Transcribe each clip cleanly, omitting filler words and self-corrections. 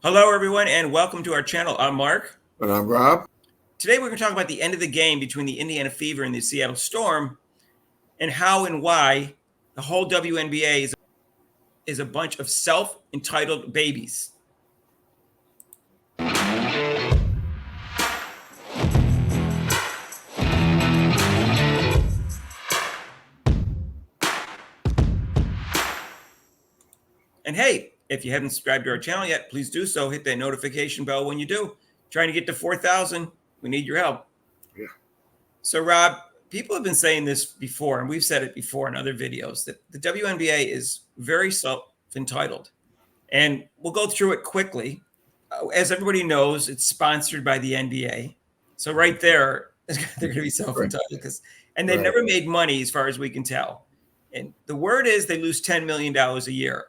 Hello, everyone, and welcome to our channel. I'm Mark. And I'm Rob. Today, we're going to talk about the end of the game between the Indiana Fever and the Seattle Storm and how and why the whole WNBA is a bunch of self-entitled babies. And hey, if you haven't subscribed to our channel yet, please do so. Hit that notification bell when you do. Trying to get to 4,000. We need your help. Yeah. So, Rob, people have been saying this before, and we've said it before in other videos, that the WNBA is very self-entitled. And we'll go through it quickly. As everybody knows, it's sponsored by the NBA. So right there, they're going to be self-entitled. And they've never made money as far as we can tell. And the word is they lose $10 million a year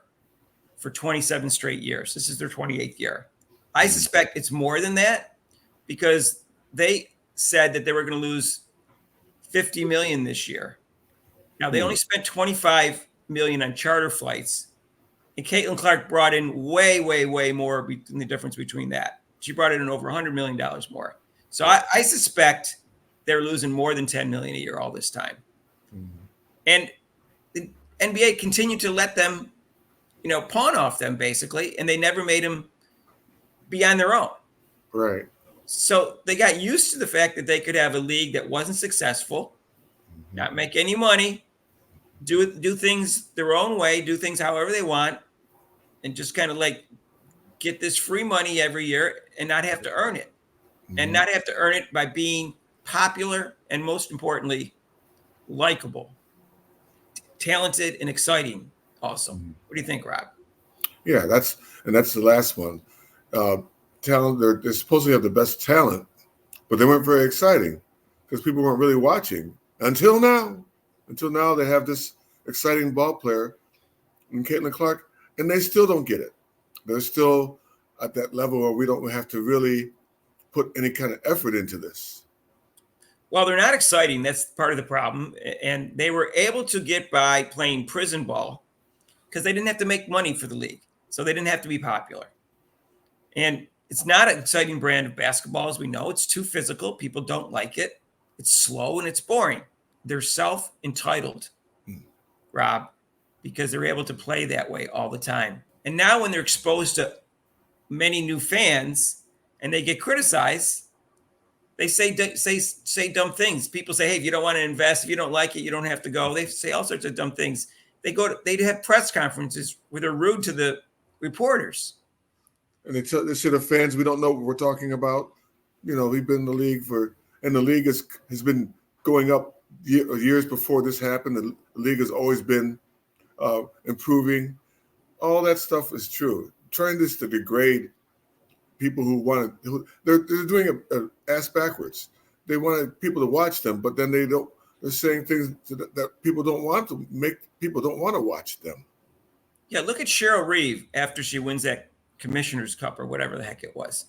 for 27 straight years. This is their 28th year. I suspect it's more than that because they said that they were going to lose 50 million this year. Now they only spent 25 million on charter flights, and Caitlin Clark brought in way more in the difference between that. She brought in over $100 million more. So I suspect they're losing more than 10 million a year all this time. And the NBA continued to let them, pawn off them basically, and they never made them be on their own. Right. So they got used to the fact that they could have a league that wasn't successful, not make any money, do things their own way, do things however they want, and just kind of like get this free money every year and not have to earn it. And not have to earn it by being popular and, most importantly, likable, talented, and exciting. Awesome. What do you think, Rob? Yeah, that's the last one. Talent. They're supposed to have the best talent, but they weren't very exciting because people weren't really watching until now. Until now, they have this exciting ball player in Caitlin Clark, and they still don't get it. They're still at that level where we don't have to really put any kind of effort into this. Well, they're not exciting. That's part of the problem. And they were able to get by playing prison ball because they didn't have to make money for the league. So they didn't have to be popular. And it's not an exciting brand of basketball, as we know. It's too physical. People don't like it. It's slow and it's boring. They're self-entitled, Rob, because they're able to play that way all the time. And now when they're exposed to many new fans and they get criticized, they say dumb things. People say, hey, if you don't want to invest, if you don't like it, you don't have to go. They say all sorts of dumb things. They have press conferences where they're rude to the reporters. And they say to fans, we don't know what we're talking about. We've been in the league and the league has been going up years before this happened. The league has always been improving. All that stuff is true. Trying this to degrade people they're doing an ass backwards. They wanted people to watch them, but then they're saying things that people don't want to make. People don't want to watch them. Yeah, look at Cheryl Reeve after she wins that Commissioner's Cup or whatever the heck it was.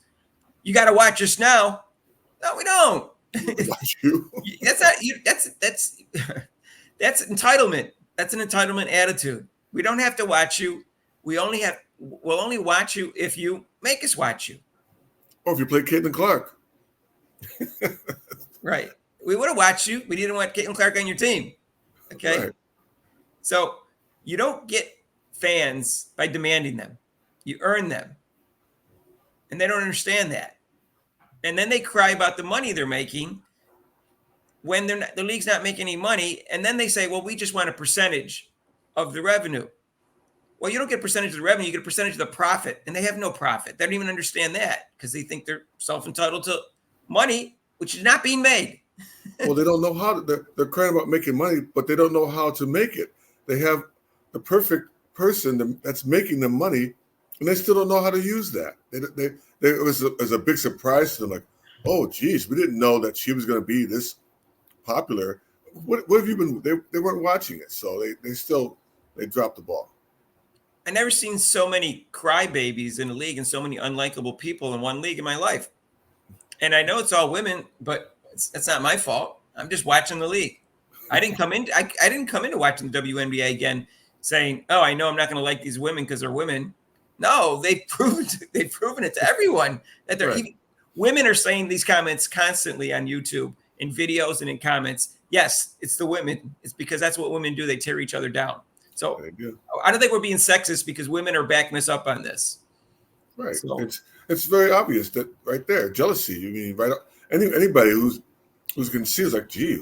You got to watch us now. No, we don't. Watch you. That's not you. That's entitlement. That's an entitlement attitude. We don't have to watch you. We'll only watch you if you make us watch you. Or if you play Caitlin Clark. Right. We would have watched you. We didn't want Caitlin Clark on your team. Okay. Right. So you don't get fans by demanding them. You earn them. And they don't understand that. And then they cry about the money they're making when the league's not making any money. And then they say, well, we just want a percentage of the revenue. Well, you don't get a percentage of the revenue. You get a percentage of the profit. And they have no profit. They don't even understand that because they think they're self-entitled to money, which is not being made. Well, they don't know how to. They're crying about making money, but they don't know how to make it. They have the perfect person that's making them money, and they still don't know how to use that. It was a big surprise to them. Like, oh, geez, we didn't know that she was going to be this popular. What have you been? They weren't watching it, so they dropped the ball. I never seen so many crybabies in a league and so many unlikable people in one league in my life. And I know it's all women, but that's not my fault. I'm just watching the league. I didn't come into watching the WNBA again saying, oh, I know I'm not going to like these women because they're women. No, they've proven it to everyone that they're even women are saying these comments constantly on YouTube, in videos and in comments. Yes, it's the women. It's because that's what women do. They tear each other down. So I don't think we're being sexist because women are backing us up on this. Right. So, it's very obvious that right there, jealousy. You mean right? Anybody who's can see is like, gee,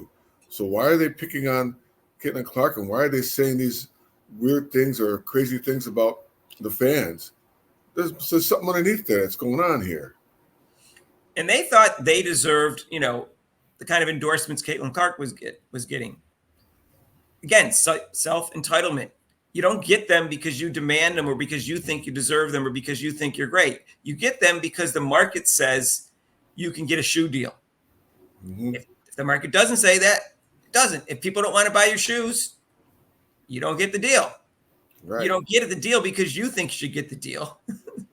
so why are they picking on Caitlin Clark and why are they saying these weird things or crazy things about the fans? There's something underneath there that's going on here. And they thought they deserved, the kind of endorsements Caitlin Clark was getting. Again, self-entitlement. You don't get them because you demand them or because you think you deserve them or because you think you're great. You get them because the market says you can get a shoe deal. Mm-hmm. If the market doesn't say that, it doesn't. If people don't want to buy your shoes, you don't get the deal. Right. You don't get the deal because you think you should get the deal.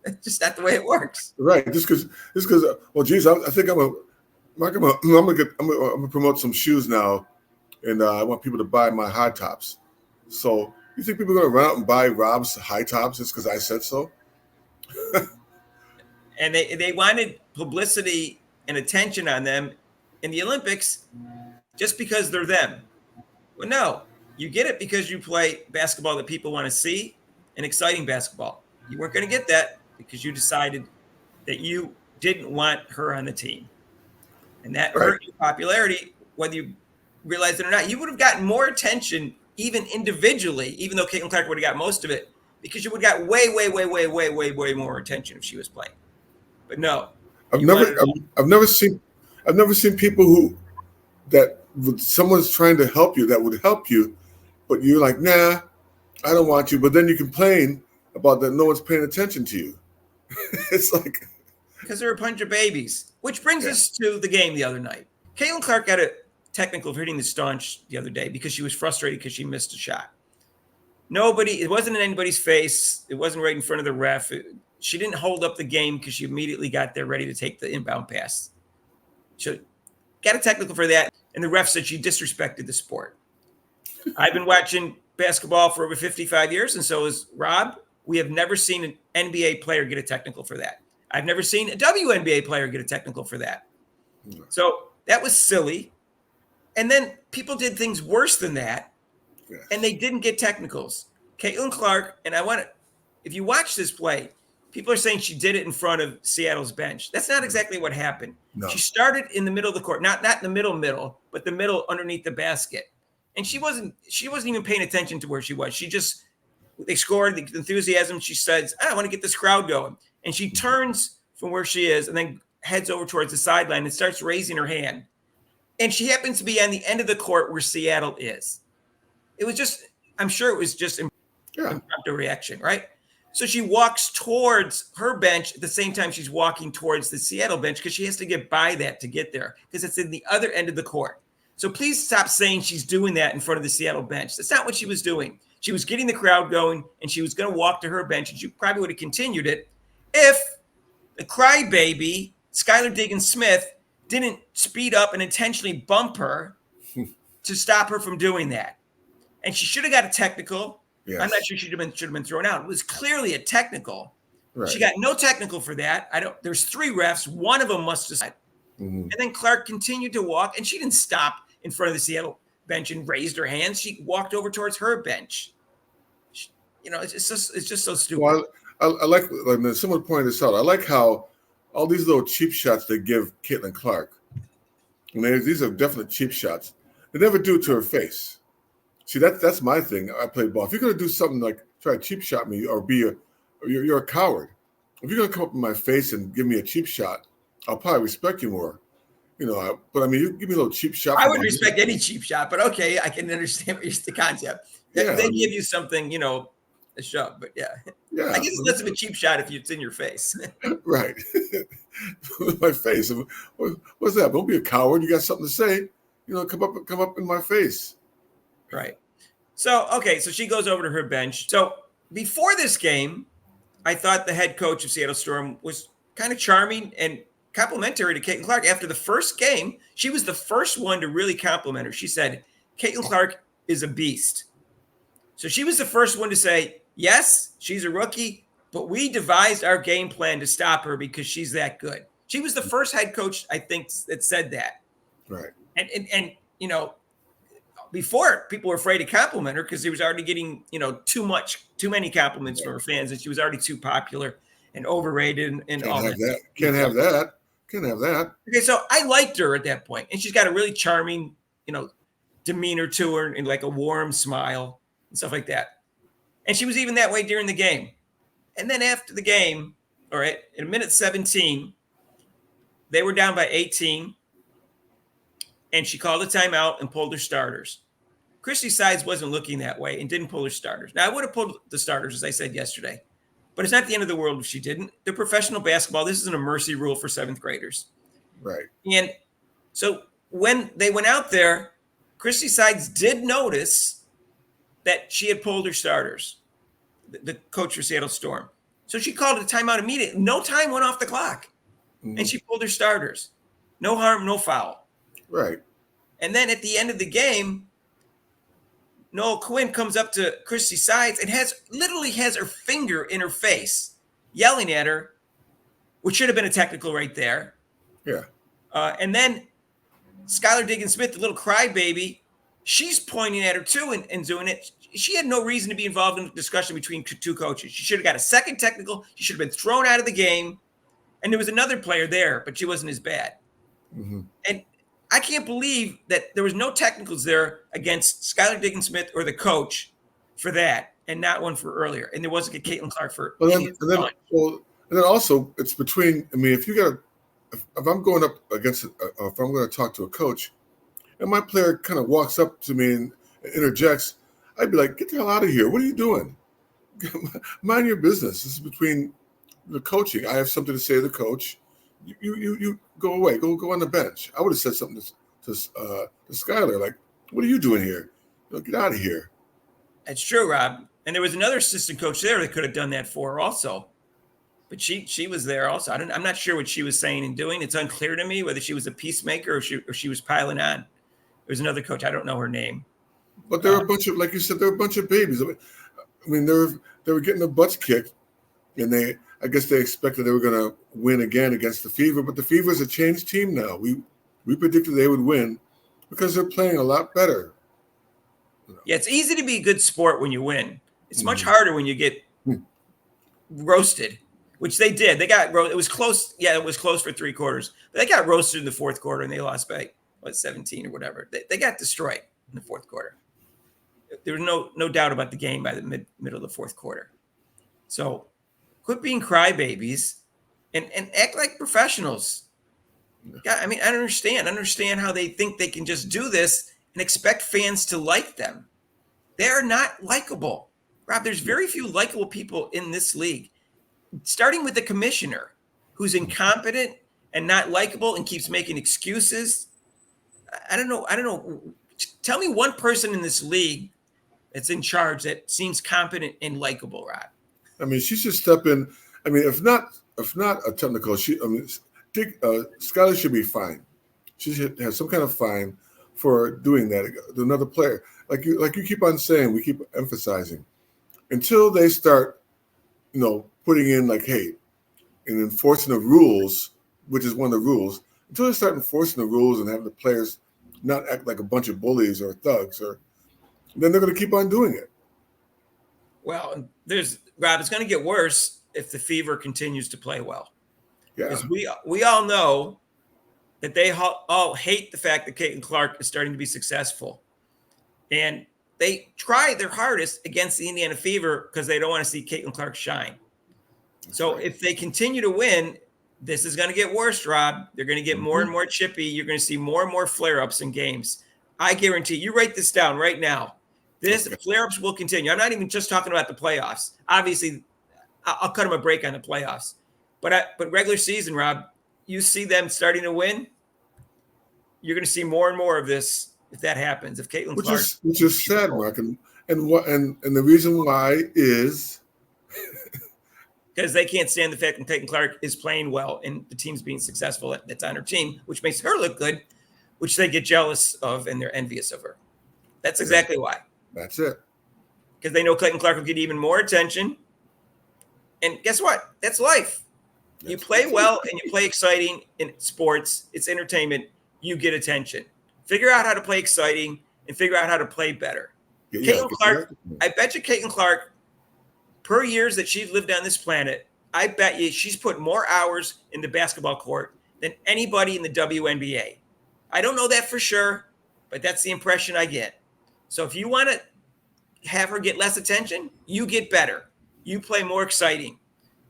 It's just not the way it works. Right. Just because. Well, geez, I think I'm gonna promote some shoes now, and I want people to buy my high tops. So you think people are gonna run out and buy Rob's high tops just because I said so? And they wanted publicity and attention on them in the Olympics just because they're them. Well, no, you get it because you play basketball that people want to see and exciting basketball. You weren't going to get that because you decided that you didn't want her on the team. And that hurt your popularity, whether you realized it or not. You would have gotten more attention even individually, even though Caitlin Clark would have got most of it, because you would have got way more attention if she was playing. But no. I've never seen people that someone's trying to help you that would help you, but you're like, nah, I don't want you. But then you complain about that no one's paying attention to you. It's like because they're a bunch of babies. Which brings us to the game the other night. Caitlin Clark got a technical for hitting the staunch the other day because she was frustrated because she missed a shot. It wasn't in anybody's face. It wasn't right in front of the ref. She didn't hold up the game because she immediately got there ready to take the inbound pass. She got a technical for that, and the ref said she disrespected the sport. I've been watching basketball for over 55 years, and so has Rob. We have never seen an NBA player get a technical for that. I've never seen a WNBA player get a technical for that. So that was silly. And then people did things worse than that, and they didn't get technicals. Caitlin Clark, and if you watch this play, people are saying she did it in front of Seattle's bench. That's not exactly what happened. No. She started in the middle of the court, not in the middle, but the middle underneath the basket. And she wasn't even paying attention to where she was. They scored, the enthusiasm. She says, I want to get this crowd going. And she turns from where she is and then heads over towards the sideline and starts raising her hand. And she happens to be on the end of the court where Seattle is. I'm sure it was just impromptu reaction, right? So she walks towards her bench at the same time she's walking towards the Seattle bench because she has to get by that to get there because it's in the other end of the court. So please stop saying she's doing that in front of the Seattle bench. That's not what she was doing. She was getting the crowd going, and she was going to walk to her bench, and she probably would have continued it if the crybaby, Skylar Diggins-Smith, didn't speed up and intentionally bump her to stop her from doing that. And she should have got a technical. Yes. I'm not sure she should have been thrown out. It was clearly a technical. Right. She got no technical for that. There's 3 refs. One of them must have. Mm-hmm. And then Clark continued to walk, and she didn't stop in front of the Seattle bench and raised her hands. She walked over towards her bench. It's just so stupid. Well, I like someone pointed this out. I like how all these little cheap shots they give Caitlin Clark. These are definite cheap shots. They never do it to her face. See, that's my thing. I play ball. If you're gonna do something like try to cheap shot me or you're a coward. If you're gonna come up in my face and give me a cheap shot, I'll probably respect you more. But you give me a little cheap shot. I would respect any cheap shot, but okay, I can understand the concept. They give you something, a shove, but yeah. I guess it's less of a cheap shot if it's in your face. Right. My face. What's that? Don't be a coward. You got something to say. Come up in my face. Right. So she goes over to her bench. So before this game, I thought the head coach of Seattle Storm was kind of charming and complimentary to Caitlin Clark. After the first game, she was the first one to really compliment her. She said, Caitlin Clark is a beast. So she was the first one to say, yes, she's a rookie, but we devised our game plan to stop her because she's that good. She was the first head coach, I think, that said that. Right. And you know, before people were afraid to compliment her because he was already getting, you know, too many compliments from her fans, and she was already too popular and overrated and all that. Can't have that. Can't have that. Okay, so I liked her at that point, and she's got a really charming, you know, demeanor to her and like a warm smile and stuff like that. And she was even that way during the game. And then after the game, all right, in minute 17, they were down by 18, and she called a timeout and pulled her starters. Christy Sides wasn't looking that way and didn't pull her starters. Now, I would have pulled the starters, as I said yesterday, but it's not the end of the world if she didn't. They're professional basketball. This isn't a mercy rule for seventh graders. Right. And so when they went out there, Christy Sides did notice that she had pulled her starters, the coach for Seattle Storm. So she called a timeout immediately. No time went off the clock. Mm-hmm. And she pulled her starters. No harm, no foul. Right. And then at the end of the game, Noel Quinn comes up to Christy Sides and literally has her finger in her face, yelling at her, which should have been a technical right there. Yeah. And then Skylar Diggins-Smith, the little crybaby, she's pointing at her too and doing it. She had no reason to be involved in the discussion between two coaches. She should have got a second technical. She should have been thrown out of the game. And there was another player there, but she wasn't as bad. Mm-hmm. And I can't believe that there was no technicals there against Skylar Diggins-Smith or the coach for that, and not one for earlier. And there wasn't a Caitlin Clark for. And then also it's between. I mean, if I'm going up against, if I'm going to talk to a coach, and my player kind of walks up to me and interjects, I'd be like, "Get the hell out of here! What are you doing? Mind your business. This is between the coaching. I have something to say to the coach. You go away. Go on the bench." I would have said something to Skylar, like, "What are you doing here? Get out of here." That's true, Rob. And there was another assistant coach there that could have done that for her also. But she was there also. I'm not sure what she was saying and doing. It's unclear to me whether she was a peacemaker or she was piling on. There was another coach. I don't know her name. But there were a bunch of, like you said, there were a bunch of babies. I mean, they were getting their butts kicked, and I guess they expected they were going to win again against the Fever, but the Fever is a changed team now. We predicted they would win because they're playing a lot better. Yeah, it's easy to be a good sport when you win. It's much harder when you get roasted, which they did. They got it was close. Yeah, it was close for three quarters. But they got roasted in the fourth quarter, and they lost by 17 or whatever. They got destroyed in the fourth quarter. There was no doubt about the game by the middle of the fourth quarter. So quit being crybabies and act like professionals. God, I mean, I don't understand how they think they can just do this and expect fans to like them. They're not likable. Rob, there's very few likable people in this league, starting with the commissioner, who's incompetent and not likable and keeps making excuses. I don't know. Tell me one person in this league that's in charge that seems competent and likable, Rob. I mean, she should step in. I mean, if not a technical, Skylar should be fined. She should have some kind of fine for doing that to another player. Like you keep on saying, we keep emphasizing, until they start, putting in like, hey, in enforcing the rules, which is one of the rules, until they start enforcing the rules and have the players not act like a bunch of bullies or thugs, then they're going to keep on doing it. Well, Rob, it's going to get worse if the Fever continues to play well. Yeah. Because we all know that they all hate the fact that Caitlin Clark is starting to be successful. And they try their hardest against the Indiana Fever because they don't want to see Caitlin Clark shine. That's so right. If they continue to win, this is going to get worse, Rob. They're going to get more and more chippy. You're going to see more and more flare-ups in games. I guarantee you. Write this down right now. Flare-ups will continue. I'm not even just talking about the playoffs. Obviously, I'll cut them a break on the playoffs. But regular season, Rob, you see them starting to win, you're going to see more and more of this if that happens. If Caitlin Clark, which is sad, Mark, and the reason why is because they can't stand the fact that Caitlin Clark is playing well and the team's being successful that's on her team, which makes her look good, which they get jealous of and they're envious of her. That's exactly why. That's it. Because they know Caitlin Clark will get even more attention. And guess what? That's life. You play well and you play exciting in sports. It's entertainment. You get attention. Figure out how to play exciting and figure out how to play better. Caitlin Clark, I bet you Caitlin Clark, per years that she's lived on this planet, I bet you she's put more hours in the basketball court than anybody in the WNBA. I don't know that for sure, but that's the impression I get. So if you want to have her get less attention, you get better. You play more exciting.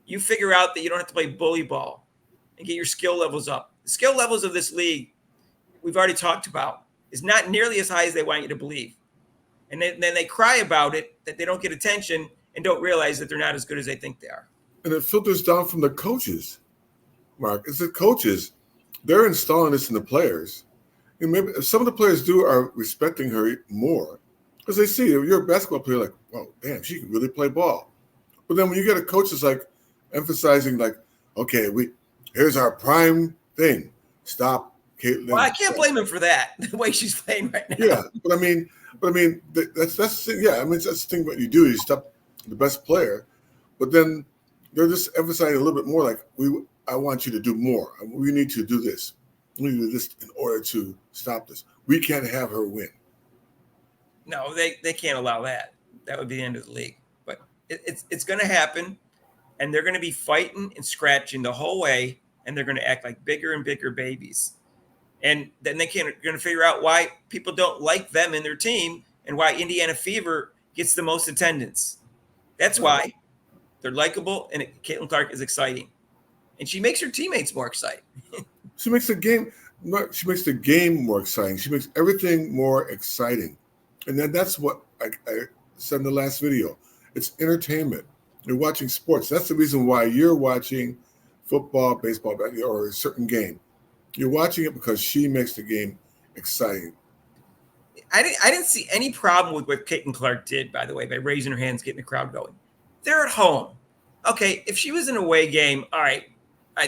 You figure out that you don't have to play bully ball and get your skill levels up. The skill levels of this league, we've already talked about, is not nearly as high as they want you to believe. And then they cry about it, that they don't get attention and don't realize that they're not as good as they think they are. And it filters down from the coaches, Mark. It's the coaches. They're installing this in the players. And maybe some of the players are respecting her more because they see if you're a basketball player, like, oh, damn, she can really play ball. But then when you get a coach that's like emphasizing, like, okay, here's our prime thing. Stop, Caitlin. Well, I can't blame him for that, the way she's playing right now. Yeah, but I mean, that's the thing. Yeah, I mean, that's the thing. What you do, you stop the best player, but then they're just emphasizing a little bit more. Like, I want you to do more. We need to do this. We need to do this in order to stop this. We can't have her win. No, they can't allow that. That would be the end of the league. But it's going to happen, and they're going to be fighting and scratching the whole way, and they're going to act like bigger and bigger babies. And then they're going to figure out why people don't like them and their team and why Indiana Fever gets the most attendance. That's why they're likable, and Caitlin Clark is exciting. And she makes her teammates more exciting. She makes the game more exciting. She makes everything more exciting. And then that's what I said in the last video. It's entertainment. You're watching sports. That's the reason why you're watching football, baseball, or a certain game. You're watching it because she makes the game exciting. I didn't see any problem with what Caitlin Clark did, by the way, by raising her hands, getting the crowd going. They're at home. Okay, if she was in an away game, all right,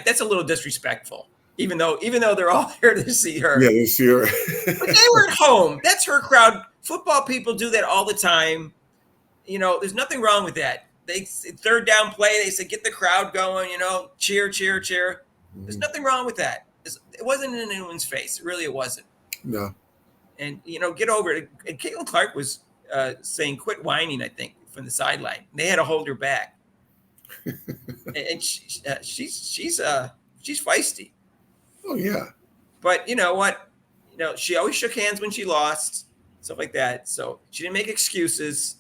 that's a little disrespectful. Even though they're all here to see her. Yeah, they see her. But they were at home. That's her crowd. Football people do that all the time. You know, there's nothing wrong with that. They third down play, they say get the crowd going, cheer, cheer, cheer. There's nothing wrong with that. It wasn't in anyone's face. Really, it wasn't. No. And, get over it. And Caitlin Clark was saying, quit whining, I think, from the sideline. They had to hold her back. And she's feisty. Oh, yeah. But you know what? She always shook hands when she lost, stuff like that. So she didn't make excuses.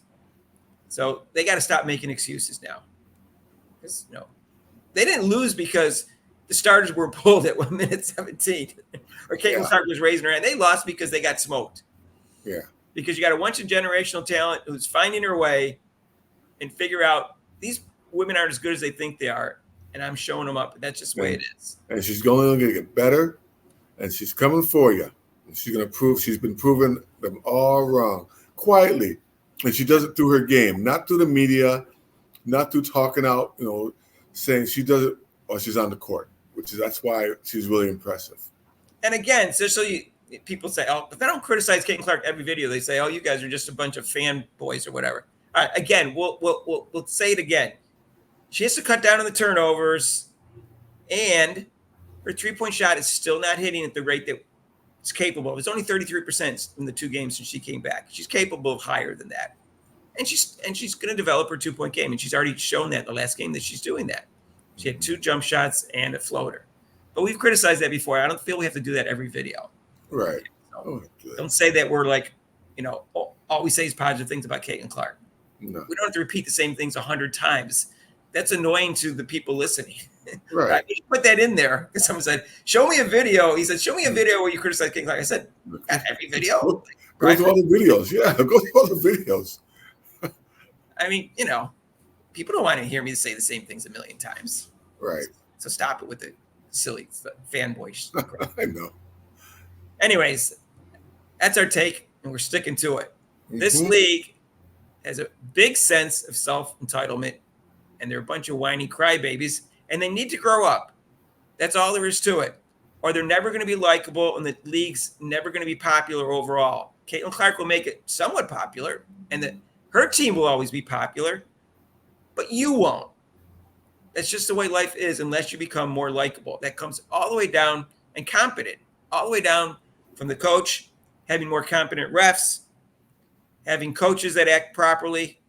So they got to stop making excuses now. Because, they didn't lose because the starters were pulled at 1 minute 17 or Caitlin Clark was raising her hand. They lost because they got smoked. Yeah. Because you got a bunch of generational talent who's finding her way and figure out these women aren't as good as they think they are. And I'm showing them up. That's just the way it is. And she's going to get better, and she's coming for you. And she's going to prove she's been proving them all wrong quietly. And she does it through her game, not through the media, not through talking out, saying she does it while she's on the court, that's why she's really impressive. And again, people say, oh, if I don't criticize Caitlin Clark every video, they say, oh, you guys are just a bunch of fanboys or whatever. All right, again, we'll say it again. She has to cut down on the turnovers, and her three-point shot is still not hitting at the rate that it's capable of. It's only 33% in the 2 games since she came back. She's capable of higher than that. And she's going to develop her 2-point game, and she's already shown that in the last game that she's doing that. She had 2 jump shots and a floater. But we've criticized that before. I don't feel we have to do that every video. Right. So don't say that we're like, all we say is positive things about Caitlin Clark. No. We don't have to repeat the same things 100 times. That's annoying to the people listening. Right. You put that in there because someone said, show me a video. He said, show me a video where you criticize Caitlin Clark. I said, every video. Go to all the videos. Yeah, go to all the videos. I mean, people don't want to hear me say the same things a million times. Right. So stop it with the silly fanboy crap. I know. Anyways, that's our take, and we're sticking to it. This league has a big sense of self-entitlement, and they're a bunch of whiny crybabies, and they need to grow up. That's all there is to it. Or they're never going to be likable, and the league's never going to be popular overall. Caitlin Clark will make it somewhat popular, and her team will always be popular, but you won't. That's just the way life is unless you become more likable. That comes all the way down and competent, all the way down from the coach, having more competent refs, having coaches that act properly,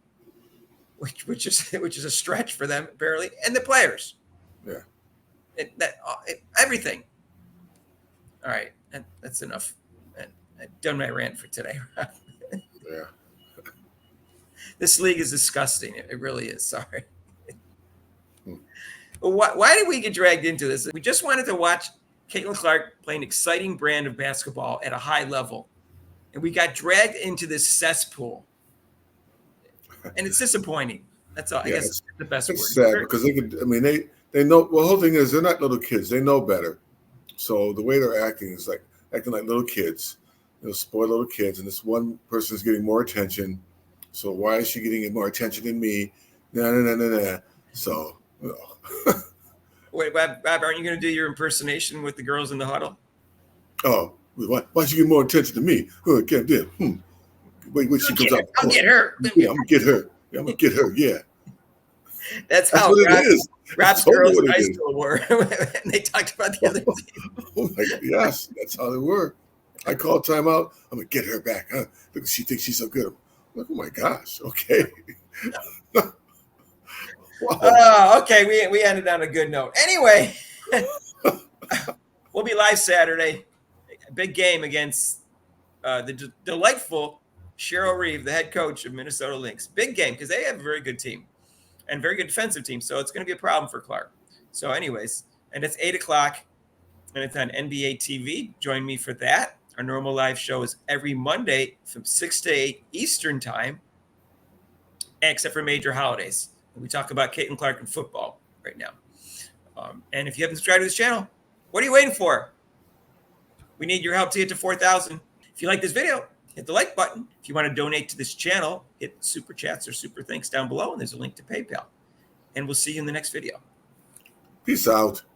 which is a stretch for them apparently, and the players. Yeah. Everything. All right, that's enough. I've done my rant for today. Yeah. This league is disgusting. It really is. Sorry. Why did we get dragged into this? We just wanted to watch Caitlin Clark play an exciting brand of basketball at a high level, and we got dragged into this cesspool, and it's disappointing. That's all. I guess it's the best word. It's sad because they could. I mean, they know. Well, the whole thing is they're not little kids. They know better. So the way they're acting is like acting like little kids. Spoiled little kids, and this one person is getting more attention. So why is she getting more attention than me? Nah. So. Wait, Bob, aren't you going to do your impersonation with the girls in the huddle? Oh, why'd you get more attention to me? Oh, can't do. Wait, she comes out. I'll get her. Yeah, I'm gonna get her. Yeah, I'm gonna get her. Yeah. That's how what it is. Rob's girls in high school were. And they talked about the other team. Oh my God, yes, that's how they were. I called timeout. I'm gonna get her back. Huh? Look, she thinks she's so good. I'm like, oh my gosh. Okay. Wow. Oh, okay. We ended on a good note. Anyway, we'll be live Saturday. A big game against the delightful Cheryl Reeve, the head coach of Minnesota Lynx. Big game because they have a very good team and very good defensive team. So it's going to be a problem for Clark. So anyways, and it's 8:00 and it's on NBA TV. Join me for that. Our normal live show is every Monday from 6 to 8 Eastern time, except for major holidays. We talk about Caitlin Clark and football right now. And if you haven't subscribed to this channel, what are you waiting for? We need your help to get to 4,000. If you like this video, hit the like button. If you want to donate to this channel, hit super chats or super thanks down below, and there's a link to PayPal. And we'll see you in the next video. Peace out.